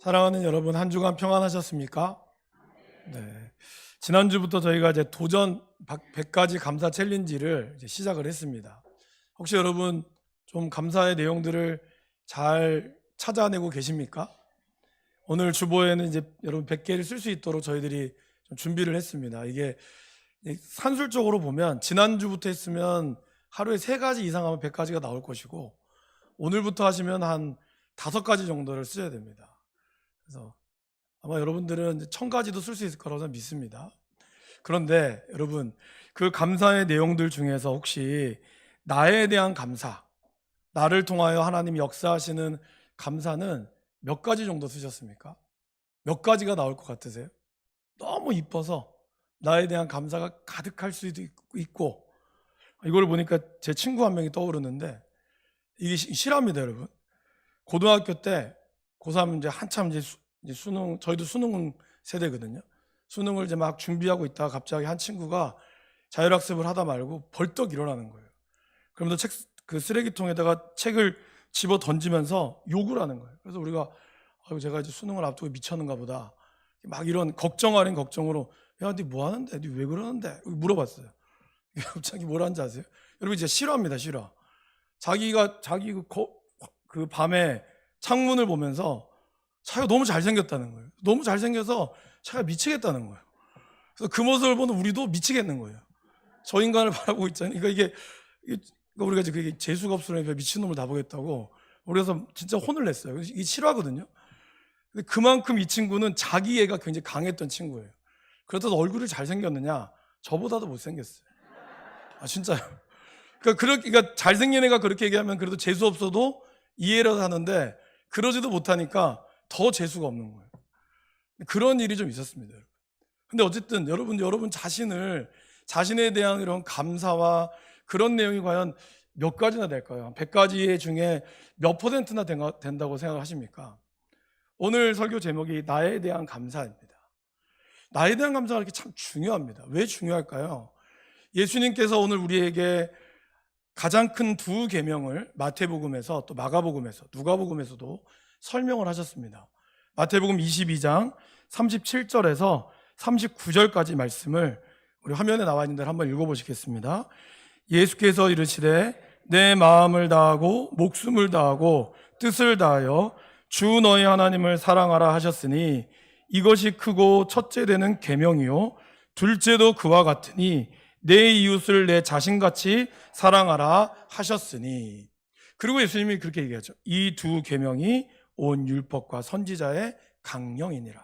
사랑하는 여러분, 한 주간 평안하셨습니까? 네. 지난주부터 저희가 이제 도전 100가지 감사 챌린지를 이제 시작을 했습니다. 혹시 여러분 좀 감사의 내용들을 잘 찾아내고 계십니까? 오늘 주보에는 이제 여러분 100개를 쓸 수 있도록 저희들이 좀 준비를 했습니다. 이게 산술적으로 보면 지난주부터 했으면 하루에 3가지 이상 하면 100가지가 나올 것이고, 오늘부터 하시면 한 5가지 정도를 쓰셔야 됩니다. 그래서 아마 여러분들은 1000가지도 쓸 수 있을 거라고 저는 믿습니다. 그런데 여러분, 그 감사의 내용들 중에서 혹시 나에 대한 감사, 나를 통하여 하나님이 역사하시는 감사는 몇 가지 정도 쓰셨습니까? 몇 가지가 나올 것 같으세요? 너무 이뻐서 나에 대한 감사가 가득할 수도 있고, 이걸 보니까 제 친구 한 명이 떠오르는데, 이게 실화입니다, 여러분. 고등학교 때 고3 이제 한참 이제 수능, 저희도 수능 세대거든요. 수능을 이제 막 준비하고 있다가 갑자기 한 친구가 자율학습을 하다 말고 벌떡 일어나는 거예요. 그러면서 그 쓰레기통에다가 책을 집어 던지면서 욕을 하는 거예요. 그래서 우리가 제가 이제 수능을 앞두고 미쳤는가 보다, 막 이런 걱정 아닌 걱정으로, 야, 니 뭐 하는데? 니 왜 그러는데? 물어봤어요. 갑자기 뭐라는지 아세요? 여러분, 진짜 실화입니다, 실화. 자기가 그 밤에 창문을 보면서 차가 너무 잘생겼다는 거예요. 너무 잘생겨서 차가 미치겠다는 거예요. 그래서 그 모습을 보는 우리도 미치겠는 거예요. 저 인간을 바라보고 있잖아요. 그러니까 우리가 이제 그게 재수가 없으니까 미친놈을 다 보겠다고, 그래서 진짜 혼을 냈어요. 이게 실화거든요. 근데 그만큼 이 친구는 자기애가 굉장히 강했던 친구예요. 그렇다고 얼굴이 잘생겼느냐? 저보다도 못생겼어요. 아, 진짜요. 그러니까 잘생긴 애가 그렇게 얘기하면 그래도 재수 없어도 이해라도 하는데, 그러지도 못하니까 더 재수가 없는 거예요. 그런 일이 좀 있었습니다, 여러분. 근데 어쨌든 여러분 자신에 대한 이런 감사와 그런 내용이 과연 몇 가지나 될까요? 100가지 중에 몇 퍼센트나 된다고 생각하십니까? 오늘 설교 제목이 나에 대한 감사입니다. 나에 대한 감사가 이렇게 참 중요합니다. 왜 중요할까요? 예수님께서 오늘 우리에게 가장 큰 2계명을 마태복음에서 또 마가복음에서 누가복음에서도 설명을 하셨습니다. 마태복음 22장 37절에서 39절까지 말씀을 우리 화면에 나와 있는 대로 한번 읽어보시겠습니다. 예수께서 이르시되 내 마음을 다하고 목숨을 다하고 뜻을 다하여 주 너희 하나님을 사랑하라 하셨으니 이것이 크고 첫째 되는 계명이요 둘째도 그와 같으니 내 이웃을 내 자신같이 사랑하라 하셨으니. 그리고 예수님이 그렇게 얘기하죠. 이 2계명이 온 율법과 선지자의 강령이니라.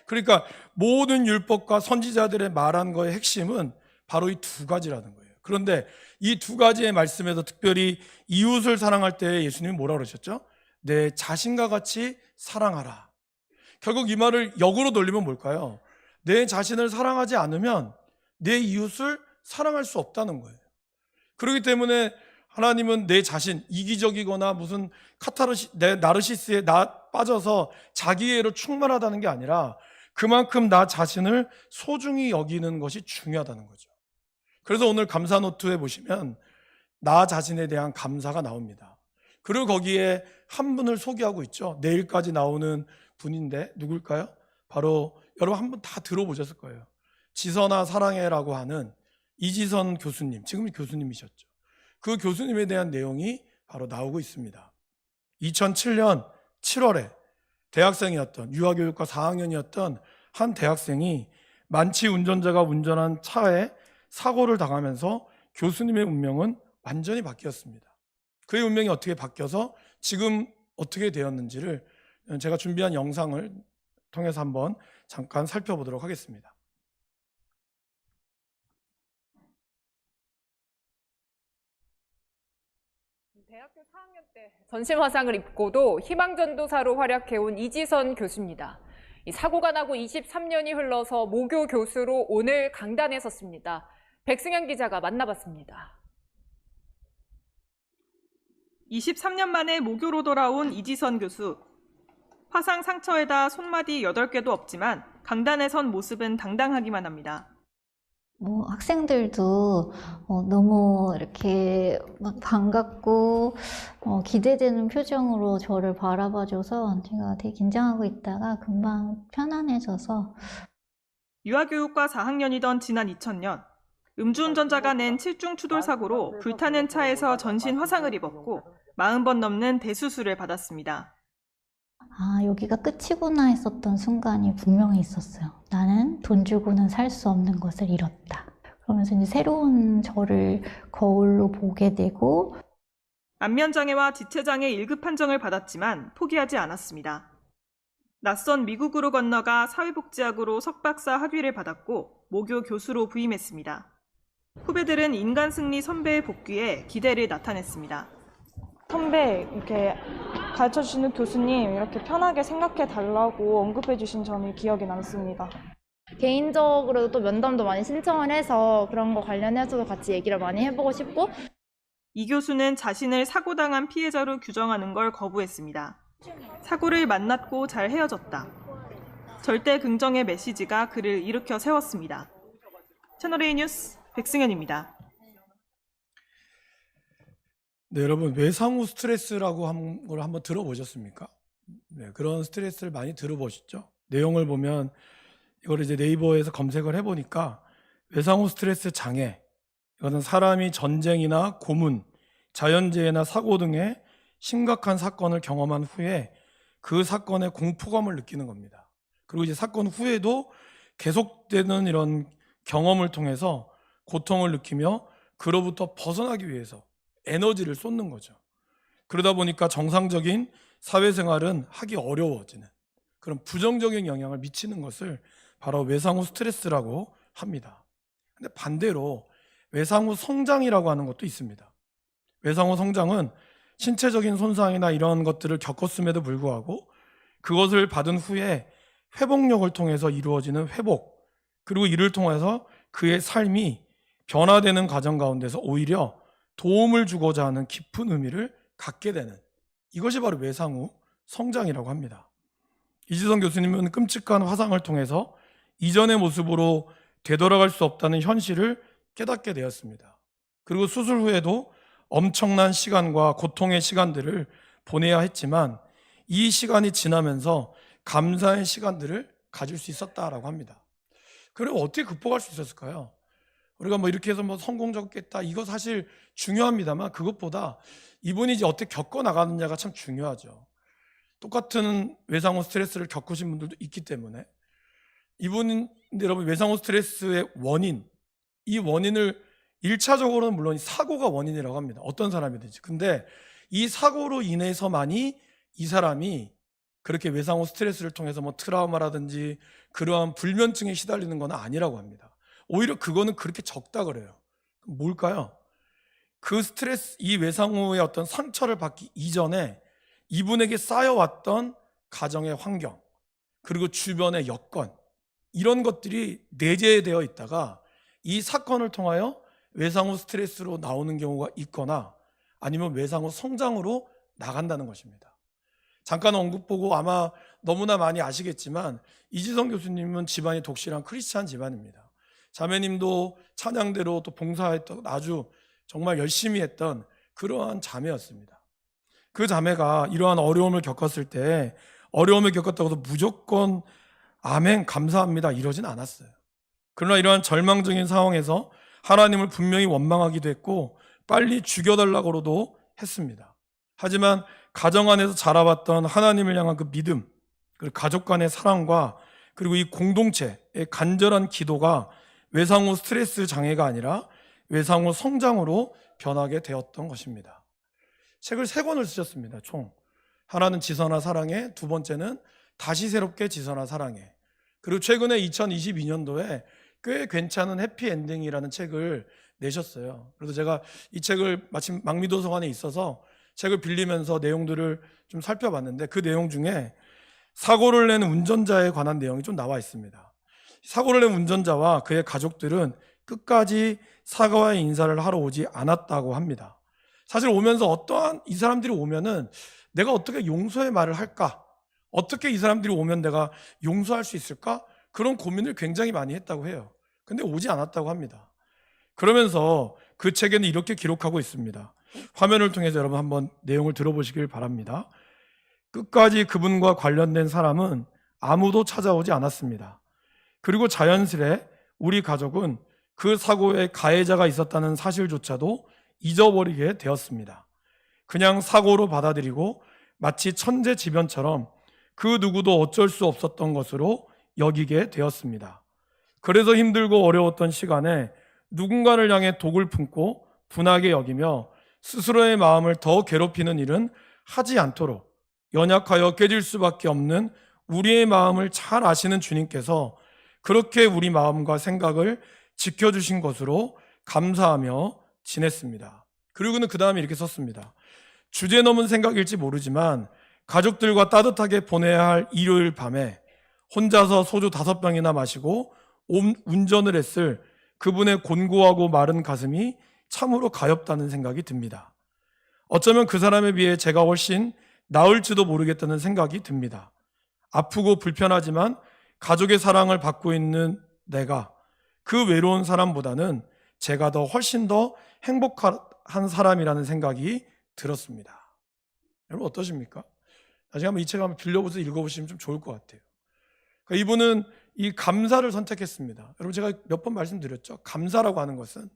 그러니까 모든 율법과 선지자들의 말한 거의 핵심은 바로 이 2가지라는 거예요. 그런데 이 2가지의 말씀에서 특별히 이웃을 사랑할 때 예수님이 뭐라고 그러셨죠? 내 자신과 같이 사랑하라. 결국 이 말을 역으로 돌리면 뭘까요? 내 자신을 사랑하지 않으면 내 이웃을 사랑할 수 없다는 거예요. 그렇기 때문에 하나님은 내 자신, 이기적이거나 무슨 내 나르시스에 빠져서 자기애로 충만하다는 게 아니라 그만큼 나 자신을 소중히 여기는 것이 중요하다는 거죠. 그래서 오늘 감사 노트에 보시면 나 자신에 대한 감사가 나옵니다. 그리고 거기에 한 분을 소개하고 있죠. 내일까지 나오는 분인데 누굴까요? 바로 여러분 한 번 다 들어보셨을 거예요. 지선아 사랑해라고 하는 이지선 교수님, 지금 교수님이셨죠. 그 교수님에 대한 내용이 바로 나오고 있습니다. 2007년 7월에 대학생이었던, 유아교육과 4학년이었던 한 대학생이 만취 운전자가 운전한 차에 사고를 당하면서 교수님의 운명은 완전히 바뀌었습니다. 그의 운명이 어떻게 바뀌어서 지금 어떻게 되었는지를 제가 준비한 영상을 통해서 한번 잠깐 살펴보도록 하겠습니다. 대학교 4학년 때 전신 화상을 입고도 희망전도사로 활약해온 이지선 교수입니다. 이 사고가 나고 23년이 흘러서 모교 교수로 오늘 강단에 섰습니다. 백승현 기자가 만나봤습니다. 23년 만에 모교로 돌아온 이지선 교수. 화상 상처에다 손마디 8개도 없지만 강단에 선 모습은 당당하기만 합니다. 뭐 학생들도 너무 이렇게 막 반갑고 기대되는 표정으로 저를 바라봐줘서 제가 되게 긴장하고 있다가 금방 편안해져서 유아교육과 4학년이던 지난 2000년 음주운전자가 낸 7중 추돌 사고로 불타는 차에서 전신 화상을 입었고 40번 넘는 대수술을 받았습니다. 아, 여기가 끝이구나 했었던 순간이 분명히 있었어요. 나는 돈 주고는 살 수 없는 것을 잃었다. 그러면서 이제 새로운 저를 거울로 보게 되고 안면장애와 지체장애 1급 판정을 받았지만 포기하지 않았습니다. 낯선 미국으로 건너가 사회복지학으로 석박사 학위를 받았고 모교 교수로 부임했습니다. 후배들은 인간승리 선배의 복귀에 기대를 나타냈습니다. 선배 이렇게 가르쳐주시는 교수님 이렇게 편하게 생각해 달라고 언급해 주신 점이 기억에 남습니다. 개인적으로 또 면담도 많이 신청을 해서 그런 거 관련해서도 같이 얘기를 많이 해보고 싶고 이 교수는 자신을 사고당한 피해자로 규정하는 걸 거부했습니다. 사고를 만났고 잘 헤어졌다. 절대 긍정의 메시지가 그를 일으켜 세웠습니다. 채널A 뉴스 백승현입니다. 네, 여러분 외상후 스트레스라고 한 걸 한번 들어보셨습니까? 네, 그런 스트레스를 많이 들어보셨죠? 내용을 보면 이걸 이제 네이버에서 검색을 해보니까 외상후 스트레스 장애, 이거는 사람이 전쟁이나 고문, 자연재해나 사고 등의 심각한 사건을 경험한 후에 그 사건의 공포감을 느끼는 겁니다. 그리고 이제 사건 후에도 계속되는 이런 경험을 통해서 고통을 느끼며 그로부터 벗어나기 위해서 에너지를 쏟는 거죠. 그러다 보니까 정상적인 사회생활은 하기 어려워지는 그런 부정적인 영향을 미치는 것을 바로 외상후 스트레스라고 합니다. 근데 반대로 외상후 성장이라고 하는 것도 있습니다. 외상후 성장은 신체적인 손상이나 이런 것들을 겪었음에도 불구하고 그것을 받은 후에 회복력을 통해서 이루어지는 회복, 그리고 이를 통해서 그의 삶이 변화되는 과정 가운데서 오히려 도움을 주고자 하는 깊은 의미를 갖게 되는, 이것이 바로 외상후 성장이라고 합니다. 이지선 교수님은 끔찍한 화상을 통해서 이전의 모습으로 되돌아갈 수 없다는 현실을 깨닫게 되었습니다. 그리고 수술 후에도 엄청난 시간과 고통의 시간들을 보내야 했지만 이 시간이 지나면서 감사의 시간들을 가질 수 있었다라고 합니다. 그리고 어떻게 극복할 수 있었을까요? 우리가 뭐 이렇게 해서 뭐 성공적겠다, 이거 사실 중요합니다만 그것보다 이분이 이제 어떻게 겪어 나가느냐가 참 중요하죠. 똑같은 외상후 스트레스를 겪으신 분들도 있기 때문에 이분은, 여러분, 외상후 스트레스의 원인, 이 원인을 1차적으로는 물론 사고가 원인이라고 합니다. 어떤 사람이든지. 근데 이 사고로 인해서만이 이 사람이 그렇게 외상후 스트레스를 통해서 뭐 트라우마라든지 그러한 불면증에 시달리는 건 아니라고 합니다. 오히려 그거는 그렇게 적다 그래요. 뭘까요? 그 스트레스, 이 외상후의 어떤 상처를 받기 이전에 이분에게 쌓여왔던 가정의 환경, 그리고 주변의 여건, 이런 것들이 내재되어 있다가 이 사건을 통하여 외상후 스트레스로 나오는 경우가 있거나 아니면 외상후 성장으로 나간다는 것입니다. 잠깐 언급 보고 아마 너무나 많이 아시겠지만 이지성 교수님은 집안이 독실한 크리스찬 집안입니다. 자매님도 찬양대로 또 봉사했던 아주 정말 열심히 했던 그러한 자매였습니다. 그 자매가 이러한 어려움을 겪었을 때 어려움을 겪었다고 해서 무조건 아멘 감사합니다 이러진 않았어요. 그러나 이러한 절망적인 상황에서 하나님을 분명히 원망하기도 했고 빨리 죽여달라고도 했습니다. 하지만 가정 안에서 자라왔던 하나님을 향한 그 믿음, 그리고 가족 간의 사랑과 그리고 이 공동체의 간절한 기도가 외상후 스트레스 장애가 아니라 외상후 성장으로 변하게 되었던 것입니다. 책을 3권을 쓰셨습니다. 총. 하나는 지선아 사랑해, 두 번째는 다시 새롭게 지선아 사랑해. 그리고 최근에 2022년도에 꽤 괜찮은 해피엔딩이라는 책을 내셨어요. 그래서 제가 이 책을 마침 망미도서관에 있어서 책을 빌리면서 내용들을 좀 살펴봤는데 그 내용 중에 사고를 낸 운전자에 관한 내용이 좀 나와 있습니다. 사고를 낸 운전자와 그의 가족들은 끝까지 사과와 인사를 하러 오지 않았다고 합니다. 사실 오면서 어떠한 이 사람들이 오면은 내가 어떻게 용서의 말을 할까? 어떻게 이 사람들이 오면 내가 용서할 수 있을까? 그런 고민을 굉장히 많이 했다고 해요. 근데 오지 않았다고 합니다. 그러면서 그 책에는 이렇게 기록하고 있습니다. 화면을 통해서 여러분 한번 내용을 들어보시길 바랍니다. 끝까지 그분과 관련된 사람은 아무도 찾아오지 않았습니다. 그리고 자연스레 우리 가족은 그 사고에 가해자가 있었다는 사실조차도 잊어버리게 되었습니다. 그냥 사고로 받아들이고 마치 천재지변처럼 그 누구도 어쩔 수 없었던 것으로 여기게 되었습니다. 그래서 힘들고 어려웠던 시간에 누군가를 향해 독을 품고 분하게 여기며 스스로의 마음을 더 괴롭히는 일은 하지 않도록 연약하여 깨질 수밖에 없는 우리의 마음을 잘 아시는 주님께서 그렇게 우리 마음과 생각을 지켜주신 것으로 감사하며 지냈습니다. 그리고는 그 다음에 이렇게 썼습니다. 주제 넘은 생각일지 모르지만 가족들과 따뜻하게 보내야 할 일요일 밤에 혼자서 소주 5병이나 마시고 운전을 했을 그분의 곤고하고 마른 가슴이 참으로 가엾다는 생각이 듭니다. 어쩌면 그 사람에 비해 제가 훨씬 나을지도 모르겠다는 생각이 듭니다. 아프고 불편하지만 가족의 사랑을 받고 있는 내가 그 외로운 사람보다는 제가 훨씬 더 행복한 사람이라는 생각이 들었습니다. 여러분 어떠십니까? 나중에 한번 이 책 한번 빌려보셔서 읽어보시면 좀 좋을 것 같아요. 그러니까 이분은 이 감사를 선택했습니다. 여러분 제가 몇 번 말씀드렸죠. 감사라고 하는 것은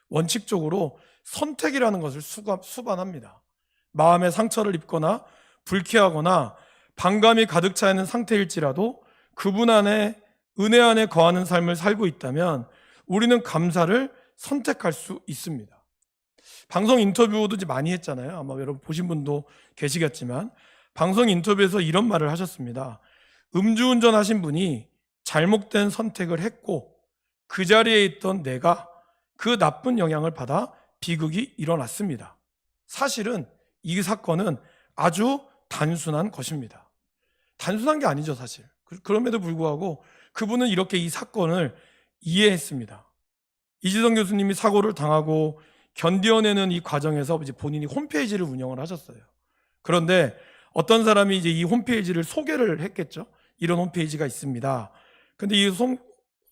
원칙적으로 선택이라는 것을 수반합니다. 마음의 상처를 입거나 불쾌하거나 반감이 가득 차 있는 상태일지라도 그분 안에 은혜 안에 거하는 삶을 살고 있다면 우리는 감사를 선택할 수 있습니다. 방송 인터뷰도 이제 많이 했잖아요. 아마 여러분 보신 분도 계시겠지만 방송 인터뷰에서 이런 말을 하셨습니다. 음주운전 하신 분이 잘못된 선택을 했고 그 자리에 있던 내가 그 나쁜 영향을 받아 비극이 일어났습니다. 사실은 이 사건은 아주 단순한 것입니다. 단순한 게 아니죠, 사실. 그럼에도 불구하고 그분은 이렇게 이 사건을 이해했습니다. 이지성 교수님이 사고를 당하고 견뎌내는 이 과정에서 이제 본인이 홈페이지를 운영을 하셨어요. 그런데 어떤 사람이 이제 이 홈페이지를 소개를 했겠죠. 이런 홈페이지가 있습니다. 근데 이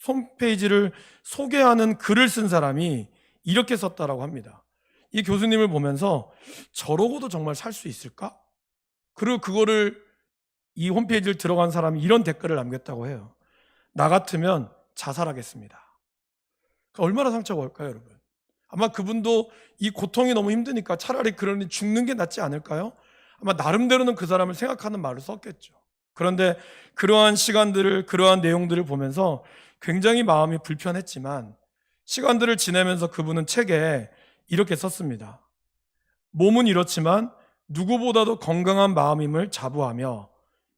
홈페이지를 소개하는 글을 쓴 사람이 이렇게 썼다라고 합니다. 이 교수님을 보면서 저러고도 정말 살 수 있을까? 그리고 그거를 이 홈페이지를 들어간 사람이 이런 댓글을 남겼다고 해요. 나 같으면 자살하겠습니다. 얼마나 상처가 올까요, 여러분? 아마 그분도 이 고통이 너무 힘드니까 차라리 그러니 죽는 게 낫지 않을까요? 아마 나름대로는 그 사람을 생각하는 말을 썼겠죠. 그런데 그러한 시간들을, 그러한 내용들을 보면서 굉장히 마음이 불편했지만 시간들을 지내면서 그분은 책에 이렇게 썼습니다. 몸은 이렇지만 누구보다도 건강한 마음임을 자부하며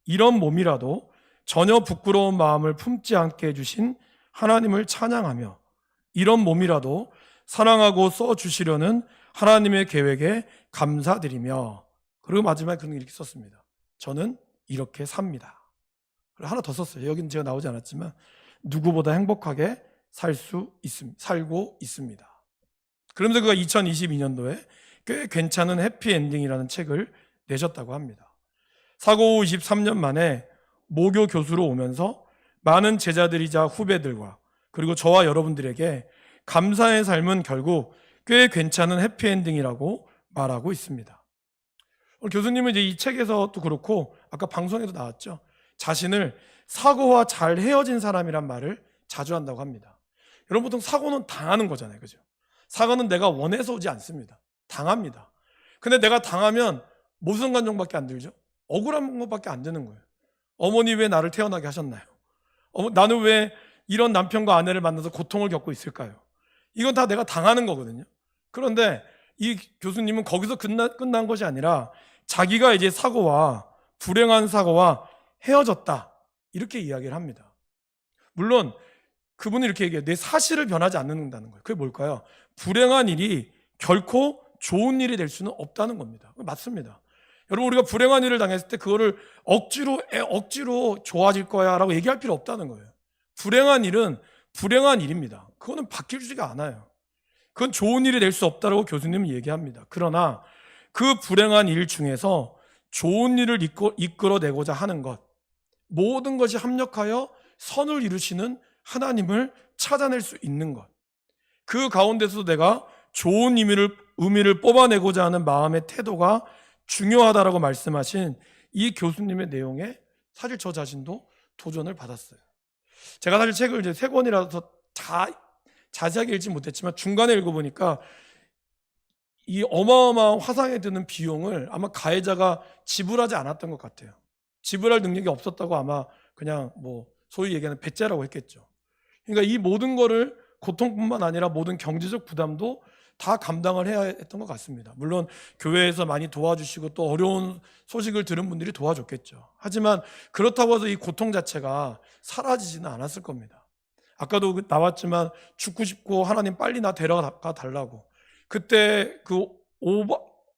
이런 몸이라도 전혀 부끄러운 마음을 품지 않게 해주신 하나님을 찬양하며 이런 몸이라도 사랑하고 써주시려는 하나님의 계획에 감사드리며 그리고 마지막에 그런 이렇게 썼습니다. 저는 이렇게 삽니다. 그리고 하나 더 썼어요. 여기는 제가 나오지 않았지만 누구보다 행복하게 살고 있습니다. 그러면서 그가 2022년도에 꽤 괜찮은 해피엔딩이라는 책을 내셨다고 합니다. 사고 후 23년 만에 모교 교수로 오면서 많은 제자들이자 후배들과 그리고 저와 여러분들에게 감사의 삶은 결국 꽤 괜찮은 해피엔딩이라고 말하고 있습니다. 교수님은 이제 이 책에서도 그렇고 아까 방송에도 나왔죠. 자신을 사고와 잘 헤어진 사람이란 말을 자주 한다고 합니다. 여러분 보통 사고는 당하는 거잖아요. 그죠? 사고는 내가 원해서 오지 않습니다. 당합니다. 근데 내가 당하면 무슨 감정밖에 안 들죠? 억울한 것밖에 안 드는 거예요. 어머니 왜 나를 태어나게 하셨나요? 나는 왜 이런 남편과 아내를 만나서 고통을 겪고 있을까요? 이건 다 내가 당하는 거거든요. 그런데 이 교수님은 거기서 끝난 것이 아니라 자기가 이제 불행한 사고와 헤어졌다. 이렇게 이야기를 합니다. 물론 그분은 이렇게 얘기해요. 내 사실을 변하지 않는다는 거예요. 그게 뭘까요? 불행한 일이 결코 좋은 일이 될 수는 없다는 겁니다. 맞습니다. 여러분 우리가 불행한 일을 당했을 때 그거를 억지로 좋아질 거야 라고 얘기할 필요 없다는 거예요. 불행한 일은 불행한 일입니다. 그거는 바뀌지가 않아요. 그건 좋은 일이 될 수 없다고 교수님은 얘기합니다. 그러나 그 불행한 일 중에서 좋은 일을 이끌어내고자 하는 것, 모든 것이 합력하여 선을 이루시는 하나님을 찾아낼 수 있는 것. 그 가운데서도 내가 좋은 의미를 뽑아내고자 하는 마음의 태도가 중요하다라고 말씀하신 이 교수님의 내용에 사실 저 자신도 도전을 받았어요. 제가 사실 책을 이제 3권이라서 자세하게 읽지 못했지만 중간에 읽어보니까 이 어마어마한 화상에 드는 비용을 아마 가해자가 지불하지 않았던 것 같아요. 지불할 능력이 없었다고 아마 그냥 뭐 소위 얘기하는 배째라고 했겠죠. 그러니까 이 모든 거를 고통뿐만 아니라 모든 경제적 부담도 다 감당을 해야 했던 것 같습니다. 물론 교회에서 많이 도와주시고 또 어려운 소식을 들은 분들이 도와줬겠죠. 하지만 그렇다고 해서 이 고통 자체가 사라지지는 않았을 겁니다. 아까도 나왔지만 죽고 싶고 하나님 빨리 나 데려가 달라고. 그때 그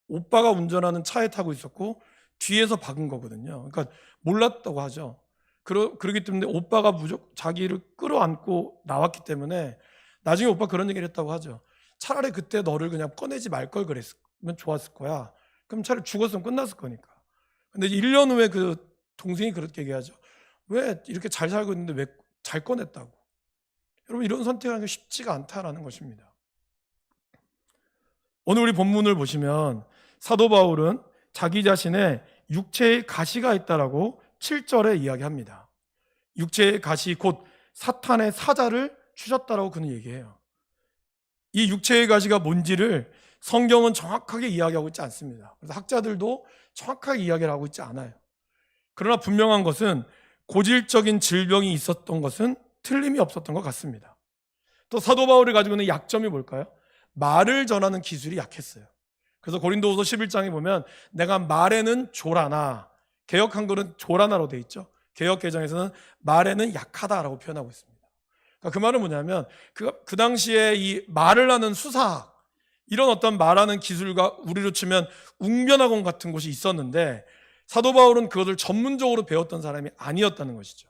오빠가 운전하는 차에 타고 있었고 뒤에서 박은 거거든요. 그러니까 몰랐다고 하죠. 그렇기 때문에 오빠가 자기를 끌어안고 나왔기 때문에 나중에 오빠 그런 얘기를 했다고 하죠. 차라리 그때 너를 그냥 꺼내지 말 걸 그랬으면 좋았을 거야. 그럼 차라리 죽었으면 끝났을 거니까. 근데 1년 후에 그 동생이 그렇게 얘기하죠. 왜 이렇게 잘 살고 있는데 왜 잘 꺼냈다고. 여러분 이런 선택하는 게 쉽지가 않다라는 것입니다. 오늘 우리 본문을 보시면 사도 바울은 자기 자신의 육체의 가시가 있다라고 7절에 이야기합니다. 육체의 가시 곧 사탄의 사자를 주셨다라고 그는 얘기해요. 이 육체의 가시가 뭔지를 성경은 정확하게 이야기하고 있지 않습니다. 그래서 학자들도 정확하게 이야기를 하고 있지 않아요. 그러나 분명한 것은 고질적인 질병이 있었던 것은 틀림이 없었던 것 같습니다. 또 사도 바울이 가지고 있는 약점이 뭘까요? 말을 전하는 기술이 약했어요. 그래서 고린도후서 11장에 보면 내가 말에는 조라나, 개역 한글은 조라나로 돼 있죠. 개역 개정에서는 말에는 약하다라고 표현하고 있습니다. 그러니까 그 말은 뭐냐면 그 당시에 이 말을 하는 수사학, 이런 어떤 말하는 기술과 우리로 치면 웅변학원 같은 곳이 있었는데 사도 바울은 그것을 전문적으로 배웠던 사람이 아니었다는 것이죠.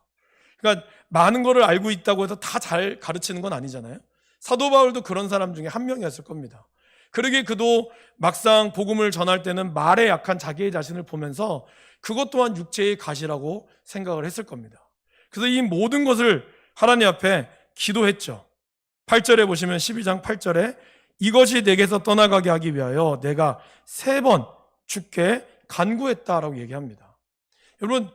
그러니까 많은 것을 알고 있다고 해서 다 잘 가르치는 건 아니잖아요. 사도 바울도 그런 사람 중에 한 명이었을 겁니다. 그러기에 그도 막상 복음을 전할 때는 말에 약한 자기의 자신을 보면서 그것 또한 육체의 가시라고 생각을 했을 겁니다. 그래서 이 모든 것을 하나님 앞에 기도했죠. 8절에 보시면 12장 8절에 이것이 내게서 떠나가게 하기 위하여 내가 3번 주께 간구했다라고 얘기합니다. 여러분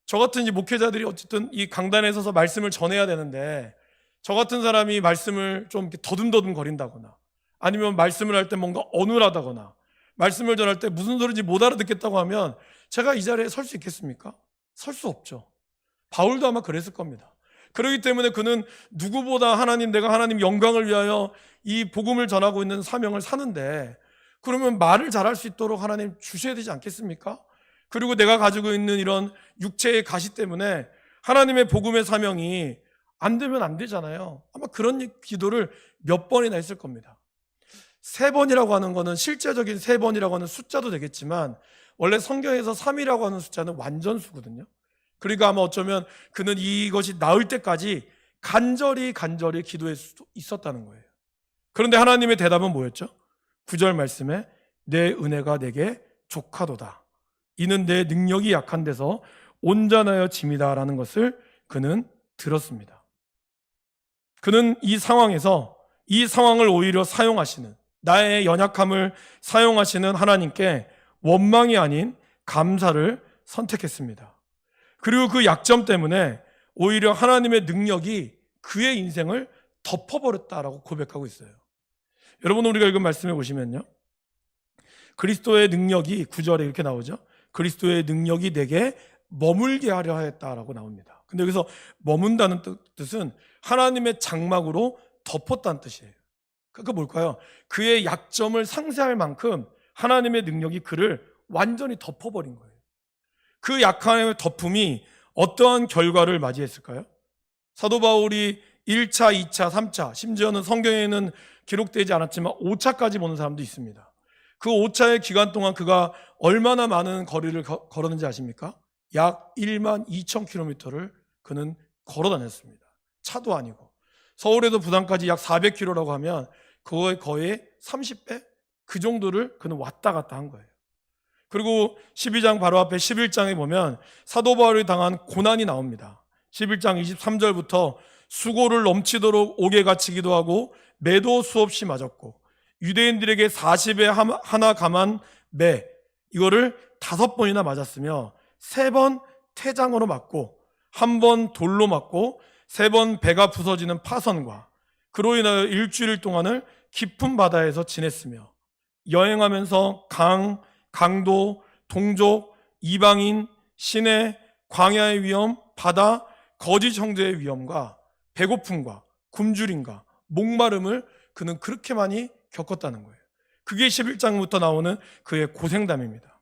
저 같은 이 목회자들이 어쨌든 이 강단에 서서 말씀을 전해야 되는데 저 같은 사람이 말씀을 좀 이렇게 더듬더듬 거린다거나 아니면 말씀을 할 때 뭔가 어눌하다거나 말씀을 전할 때 무슨 소리인지 못 알아듣겠다고 하면 제가 이 자리에 설 수 있겠습니까? 설 수 없죠. 바울도 아마 그랬을 겁니다. 그렇기 때문에 그는 누구보다 내가 하나님 영광을 위하여 이 복음을 전하고 있는 사명을 사는데 그러면 말을 잘할 수 있도록 하나님 주셔야 되지 않겠습니까? 그리고 내가 가지고 있는 이런 육체의 가시 때문에 하나님의 복음의 사명이 안 되면 안 되잖아요. 아마 그런 기도를 몇 번이나 했을 겁니다. 3번이라고 하는 거는 실제적인 3번이라고 하는 숫자도 되겠지만 원래 성경에서 3이라고 하는 숫자는 완전수거든요. 그러니까 아마 어쩌면 그는 이것이 나을 때까지 간절히 기도할 수도 있었다는 거예요. 그런데 하나님의 대답은 뭐였죠? 9절 말씀에 내 은혜가 내게 족하도다. 이는 내 능력이 약한 데서 온전하여 짐이다라는 것을 그는 들었습니다. 그는 이 상황에서 이 상황을 오히려 사용하시는 나의 연약함을 사용하시는 하나님께 원망이 아닌 감사를 선택했습니다. 그리고 그 약점 때문에 오히려 하나님의 능력이 그의 인생을 덮어버렸다라고 고백하고 있어요. 여러분 우리가 읽은 말씀에 보시면요. 그리스도의 능력이 9절에 이렇게 나오죠. 그리스도의 능력이 내게 머물게 하려 하였다라고 나옵니다. 근데 여기서 머문다는 뜻은 하나님의 장막으로 덮었다는 뜻이에요. 그러니까 뭘까요? 그의 약점을 상쇄할 만큼 하나님의 능력이 그를 완전히 덮어버린 거예요. 그 약함의 덮음이 어떠한 결과를 맞이했을까요? 사도 바울이 1차, 2차, 3차, 심지어는 성경에는 기록되지 않았지만 5차까지 보는 사람도 있습니다. 그 5차의 기간 동안 그가 얼마나 많은 거리를 걸었는지 아십니까? 약 1만 2천 킬로미터를 그는 걸어 다녔습니다. 차도 아니고. 서울에서 부산까지 약 400km라고 하면 그거의 거의 30배? 그 정도를 그는 왔다 갔다 한 거예요. 그리고 12장 바로 앞에 11장에 보면 사도 바울이 당한 고난이 나옵니다. 11장 23절부터 수고를 넘치도록 옥에 갇히기도 하고 매도 수없이 맞았고 유대인들에게 40에 하나 감한 매 이거를 5번이나 맞았으며 3번 태장으로 맞고 1번 돌로 맞고 3번 배가 부서지는 파선과 그로 인하여 일주일 동안을 깊은 바다에서 지냈으며 여행하면서 강, 강도, 동족, 이방인, 시내, 광야의 위험, 바다, 거짓 형제의 위험과 배고픔과 굶주림과 목마름을 그는 그렇게 많이 겪었다는 거예요. 그게 11장부터 나오는 그의 고생담입니다.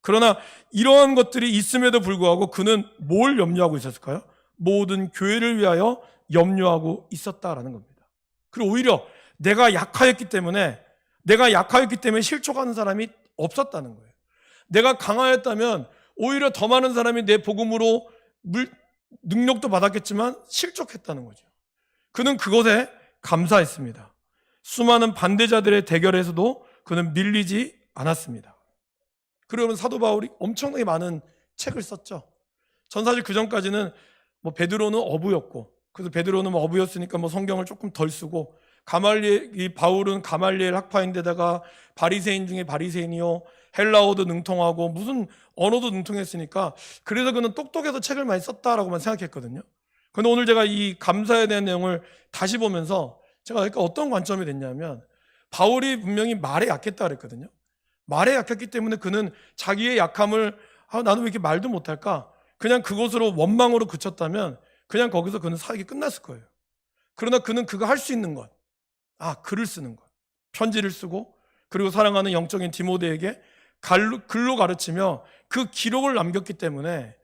그러나 이러한 것들이 있음에도 불구하고 그는 뭘 염려하고 있었을까요? 모든 교회를 위하여 염려하고 있었다라는 겁니다. 그리고 오히려 내가 약하였기 때문에 실족하는 사람이 없었다는 거예요. 내가 강하였다면 오히려 더 많은 사람이 내 복음으로 능력도 받았겠지만 실족했다는 거죠. 그는 그것에 감사했습니다. 수많은 반대자들의 대결에서도 그는 밀리지 않았습니다. 그러면 사도 바울이 엄청나게 많은 책을 썼죠. 전 사실 그 전까지는 베드로는 어부였고, 그래서 베드로는 어부였으니까 성경을 조금 덜 쓰고, 이 바울은 가말리엘 학파인데다가 바리새인 중에 바리새인이요, 헬라어도 능통하고 무슨 언어도 능통했으니까 그래서 그는 똑똑해서 책을 많이 썼다라고만 생각했거든요. 그런데 오늘 제가 이 감사에 대한 내용을 다시 보면서 제가 그러니까 어떤 관점이 됐냐면, 바울이 분명히 말에 약했다 그랬거든요. 말에 약했기 때문에 그는 자기의 약함을 나는 왜 이렇게 말도 못할까? 그냥 그것으로 원망으로 그쳤다면 그냥 거기서 그는 사역이 끝났을 거예요. 그러나 그는 그거 할 수 있는 것, 글을 쓰는 것, 편지를 쓰고 그리고 사랑하는 영적인 디모데에게 글로 가르치며 그 기록을 남겼기 때문에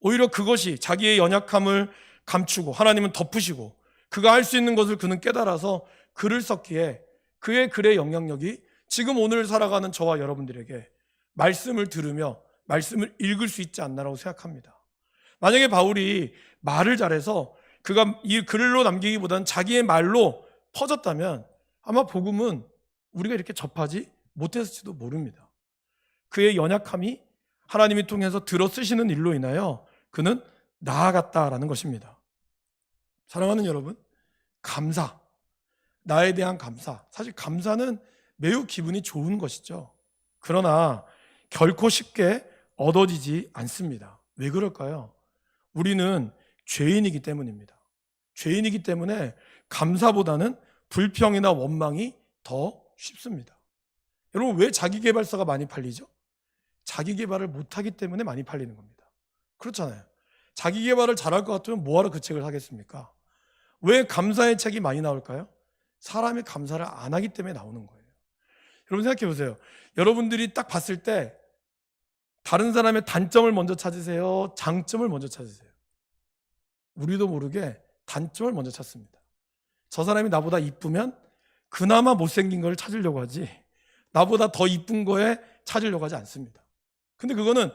오히려 그것이 자기의 연약함을 감추고 하나님은 덮으시고 그가 할 수 있는 것을 그는 깨달아서 글을 썼기에 그의 글의 영향력이 지금 오늘 살아가는 저와 여러분들에게 말씀을 들으며 말씀을 읽을 수 있지 않나라고 생각합니다. 만약에 바울이 말을 잘해서 그가 이 글로 남기기보다는 자기의 말로 퍼졌다면 아마 복음은 우리가 이렇게 접하지 못했을지도 모릅니다. 그의 연약함이 하나님이 통해서 들어 쓰시는 일로 인하여 그는 나아갔다라는 것입니다. 사랑하는 여러분, 감사, 나에 대한 감사, 사실 감사는 매우 기분이 좋은 것이죠. 그러나 결코 쉽게 얻어지지 않습니다. 왜 그럴까요? 우리는 죄인이기 때문입니다. 죄인이기 때문에 감사보다는 불평이나 원망이 더 쉽습니다. 여러분, 왜 자기계발서가 많이 팔리죠? 자기계발을 못하기 때문에 많이 팔리는 겁니다. 그렇잖아요. 자기계발을 잘할 것 같으면 뭐하러 그 책을 사겠습니까? 왜 감사의 책이 많이 나올까요? 사람이 감사를 안 하기 때문에 나오는 거예요. 여러분 생각해 보세요. 여러분들이 딱 봤을 때 다른 사람의 단점을 먼저 찾으세요? 장점을 먼저 찾으세요? 우리도 모르게 단점을 먼저 찾습니다. 저 사람이 나보다 이쁘면 그나마 못생긴 걸 찾으려고 하지 나보다 더 이쁜 거에 찾으려고 하지 않습니다. 근데 그거는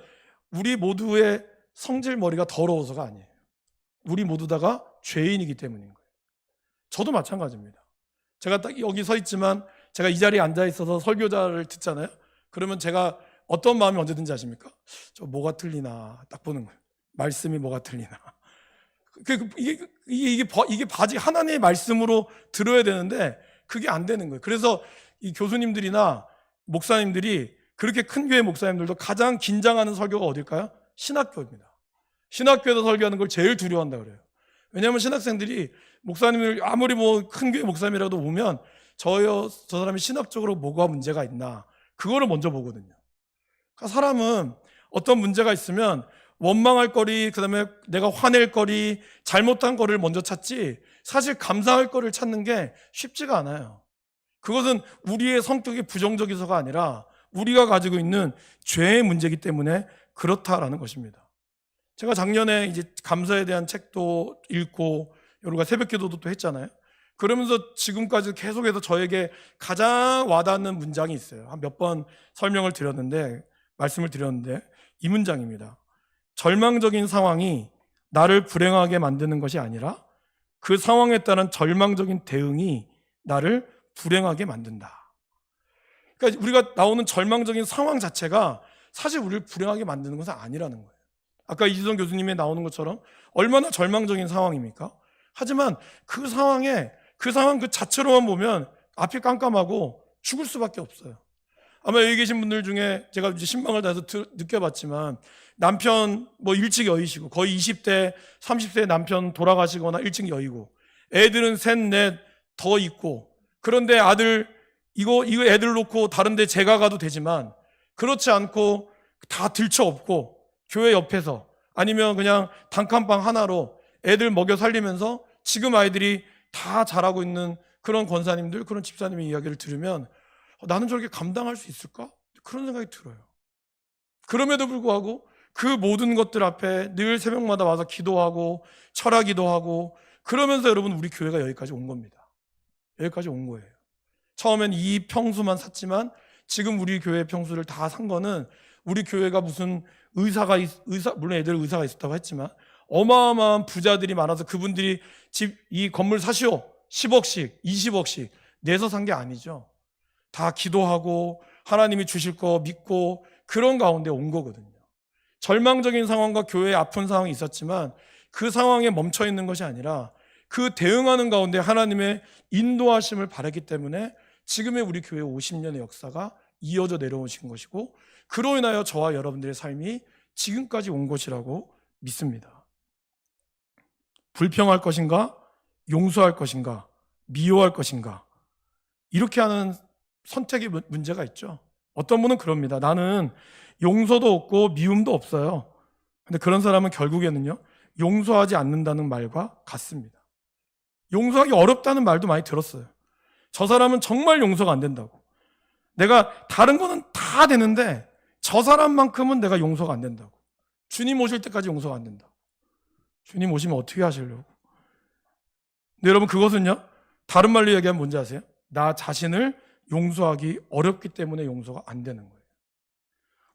우리 모두의 성질머리가 더러워서가 아니에요. 우리 모두 다가 죄인이기 때문인 거예요. 저도 마찬가지입니다. 제가 딱 여기 서 있지만 제가 이 자리에 앉아 있어서 설교자를 듣잖아요. 그러면 제가 어떤 마음이 언제든지 아십니까? 저 뭐가 틀리나 딱 보는 거예요. 말씀이 뭐가 틀리나. 이게 바지 하나님의 말씀으로 들어야 되는데 그게 안 되는 거예요. 그래서 이 교수님들이나 목사님들이 그렇게 큰 교회 목사님들도 가장 긴장하는 설교가 어딜까요? 신학교입니다. 신학교에서 설교하는 걸 제일 두려워한다 그래요. 왜냐하면 신학생들이 목사님을 아무리 큰 교회 목사님이라도 보면 저 사람이 신학적으로 뭐가 문제가 있나 그거를 먼저 보거든요. 그러니까 사람은 어떤 문제가 있으면 원망할 거리, 그 다음에 내가 화낼 거리, 잘못한 거를 먼저 찾지 사실 감사할 거를 찾는 게 쉽지가 않아요. 그것은 우리의 성격이 부정적이서가 아니라 우리가 가지고 있는 죄의 문제이기 때문에 그렇다라는 것입니다. 제가 작년에 이제 감사에 대한 책도 읽고 여러가 새벽 기도도 또 했잖아요. 그러면서 지금까지 계속해서 저에게 가장 와닿는 문장이 있어요. 한 몇 번 말씀을 드렸는데 이 문장입니다. 절망적인 상황이 나를 불행하게 만드는 것이 아니라 그 상황에 따른 절망적인 대응이 나를 불행하게 만든다. 그러니까 우리가 나오는 절망적인 상황 자체가 사실 우리를 불행하게 만드는 것은 아니라는 거예요. 아까 이지선 교수님이 나오는 것처럼 얼마나 절망적인 상황입니까? 하지만 그 상황에 그 상황 그 자체로만 보면 앞이 깜깜하고 죽을 수밖에 없어요. 아마 여기 계신 분들 중에 제가 이제 신방을 다해서 느껴봤지만 남편 뭐 일찍 여의시고 거의 20대, 30대 남편 돌아가시거나 일찍 여의고 애들은 셋, 넷 더 있고 그런데 아들 이거 애들 놓고 다른 데 제가 가도 되지만 그렇지 않고 다 들쳐업고 교회 옆에서 아니면 그냥 단칸방 하나로 애들 먹여 살리면서 지금 아이들이 다 자라고 있는 그런 권사님들, 그런 집사님의 이야기를 들으면 나는 저렇게 감당할 수 있을까? 그런 생각이 들어요. 그럼에도 불구하고 그 모든 것들 앞에 늘 새벽마다 와서 기도하고 철학기도 하고 그러면서 여러분 우리 교회가 여기까지 온 겁니다. 여기까지 온 거예요. 처음엔 이 평수만 샀지만 지금 우리 교회 평수를 다 산 거는 우리 교회가 무슨 의사 물론 애들 의사가 있었다고 했지만 어마어마한 부자들이 많아서 그분들이 이 건물 사시오 10억씩 20억씩 내서 산 게 아니죠. 다 기도하고 하나님이 주실 거 믿고 그런 가운데 온 거거든요. 절망적인 상황과 교회의 아픈 상황이 있었지만 그 상황에 멈춰 있는 것이 아니라 그 대응하는 가운데 하나님의 인도하심을 바랐기 때문에 지금의 우리 교회 50년의 역사가 이어져 내려오신 것이고 그로 인하여 저와 여러분들의 삶이 지금까지 온 것이라고 믿습니다. 불평할 것인가? 용서할 것인가? 미워할 것인가? 이렇게 하는 선택의 문제가 있죠. 어떤 분은 그럽니다. 나는 용서도 없고 미움도 없어요. 근데 그런 사람은 결국에는요, 용서하지 않는다는 말과 같습니다. 용서하기 어렵다는 말도 많이 들었어요. 저 사람은 정말 용서가 안 된다고. 내가 다른 거는 다 되는데 저 사람만큼은 내가 용서가 안 된다고. 주님 오실 때까지 용서가 안 된다고. 주님 오시면 어떻게 하시려고? 근데 여러분 그것은요, 다른 말로 얘기하면 뭔지 아세요? 나 자신을 용서하기 어렵기 때문에 용서가 안 되는 거예요.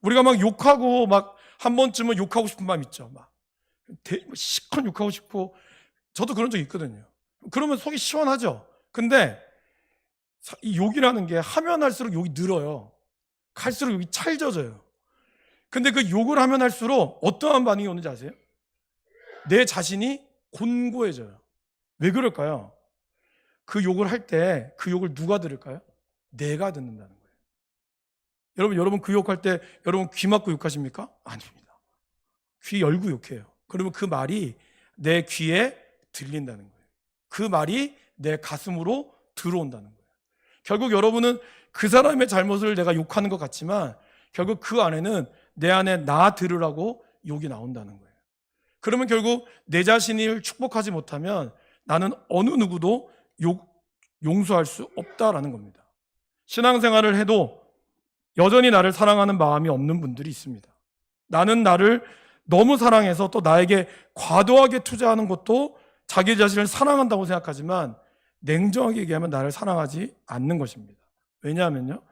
우리가 막 욕하고 막 한 번쯤은 욕하고 싶은 마음 있죠. 막 시컷 욕하고 싶고 저도 그런 적 있거든요. 그러면 속이 시원하죠. 근데 이 욕이라는 게 하면 할수록 욕이 늘어요. 갈수록 욕이 찰져져요. 근데 그 욕을 하면 할수록 어떠한 반응이 오는지 아세요? 내 자신이 곤고해져요. 왜 그럴까요? 그 욕을 할 때 그 욕을 누가 들을까요? 내가 듣는다는 거예요. 여러분 그 욕할 때 여러분 귀 막고 욕하십니까? 아닙니다. 귀 열고 욕해요. 그러면 그 말이 내 귀에 들린다는 거예요. 그 말이 내 가슴으로 들어온다는 거예요. 결국 여러분은 그 사람의 잘못을 내가 욕하는 것 같지만 결국 그 안에는 내 안에 나 들으라고 욕이 나온다는 거예요. 그러면 결국 내 자신을 축복하지 못하면 나는 어느 누구도 용서할 수 없다라는 겁니다. 신앙생활을 해도 여전히 나를 사랑하는 마음이 없는 분들이 있습니다. 나는 나를 너무 사랑해서 또 나에게 과도하게 투자하는 것도 자기 자신을 사랑한다고 생각하지만 냉정하게 얘기하면 나를 사랑하지 않는 것입니다. 왜냐하면요,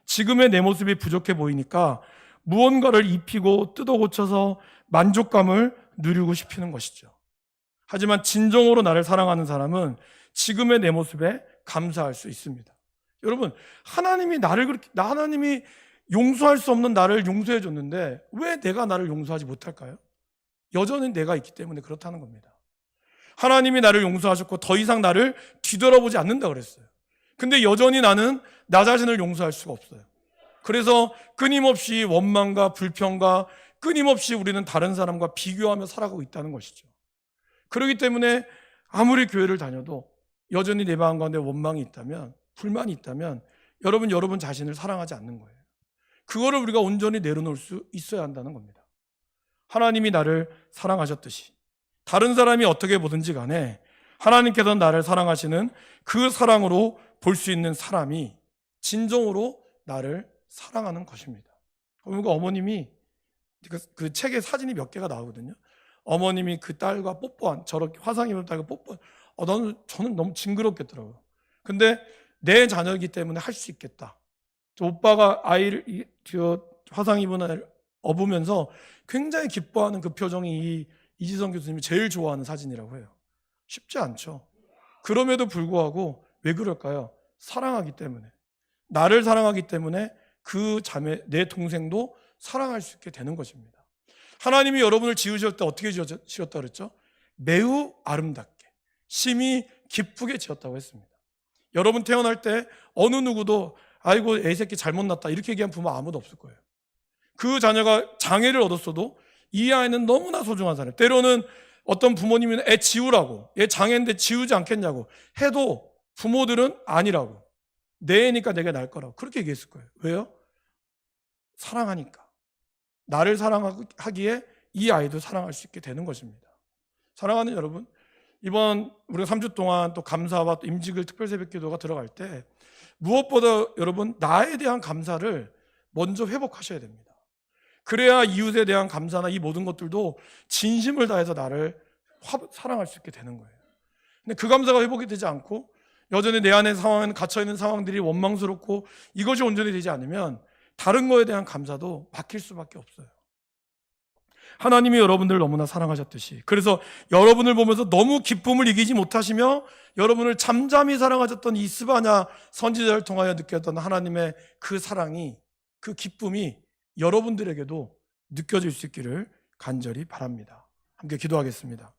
지금의 내 모습이 부족해 보이니까 무언가를 입히고 뜯어 고쳐서 만족감을 누리고 싶는 것이죠. 하지만 진정으로 나를 사랑하는 사람은 지금의 내 모습에 감사할 수 있습니다. 여러분, 하나님이 용서할 수 없는 나를 용서해 줬는데 왜 내가 나를 용서하지 못할까요? 여전히 내가 있기 때문에 그렇다는 겁니다. 하나님이 나를 용서하셨고 더 이상 나를 뒤돌아보지 않는다 그랬어요. 근데 여전히 나는 나 자신을 용서할 수가 없어요. 그래서 끊임없이 원망과 불평과 끊임없이 우리는 다른 사람과 비교하며 살아가고 있다는 것이죠. 그렇기 때문에 아무리 교회를 다녀도 여전히 내 마음 가운데 원망이 있다면, 불만이 있다면 여러분 자신을 사랑하지 않는 거예요. 그거를 우리가 온전히 내려놓을 수 있어야 한다는 겁니다. 하나님이 나를 사랑하셨듯이 다른 사람이 어떻게 보든지 간에 하나님께서 나를 사랑하시는 그 사랑으로 볼 수 있는 사람이 진정으로 나를 사랑하는 것입니다. 그러니까 어머님이 그 책에 사진이 몇 개가 나오거든요. 어머님이 그 딸과 뽀뽀한, 저렇게 화상 입은 딸과 뽀뽀한, 저는 너무 징그럽겠더라고요. 근데 내 자녀이기 때문에 할 수 있겠다. 저 오빠가 아이를 화상 입은 아이를 업으면서 굉장히 기뻐하는 그 표정이 이지선 교수님이 제일 좋아하는 사진이라고 해요. 쉽지 않죠. 그럼에도 불구하고 왜 그럴까요? 사랑하기 때문에. 나를 사랑하기 때문에 그 자매, 내 동생도 사랑할 수 있게 되는 것입니다. 하나님이 여러분을 지으실 때 어떻게 지으셨다 그랬죠? 매우 아름답게, 심히 기쁘게 지었다고 했습니다. 여러분 태어날 때 어느 누구도 아이고 애 새끼 잘못 낳았다 이렇게 얘기한 부모 아무도 없을 거예요. 그 자녀가 장애를 얻었어도 이 아이는 너무나 소중한 사람. 때로는 어떤 부모님은 애 지우라고, 얘 장애인데 지우지 않겠냐고 해도 부모들은 아니라고, 내 애니까 내가 낳을 거라고 그렇게 얘기했을 거예요. 왜요? 사랑하니까. 나를 사랑하기에 이 아이도 사랑할 수 있게 되는 것입니다. 사랑하는 여러분, 이번 우리가 3주 동안 또 감사와 또 임직을 특별 새벽 기도가 들어갈 때 무엇보다 여러분 나에 대한 감사를 먼저 회복하셔야 됩니다. 그래야 이웃에 대한 감사나 이 모든 것들도 진심을 다해서 나를 사랑할 수 있게 되는 거예요. 근데 그 감사가 회복이 되지 않고 여전히 내 안에 상황은 갇혀있는 상황들이 원망스럽고 이것이 온전히 되지 않으면 다른 거에 대한 감사도 막힐 수밖에 없어요. 하나님이 여러분들을 너무나 사랑하셨듯이, 그래서 여러분을 보면서 너무 기쁨을 이기지 못하시며 여러분을 잠잠히 사랑하셨던 이 스바냐 선지자를 통하여 느꼈던 하나님의 그 사랑이, 그 기쁨이 여러분들에게도 느껴질 수 있기를 간절히 바랍니다. 함께 기도하겠습니다.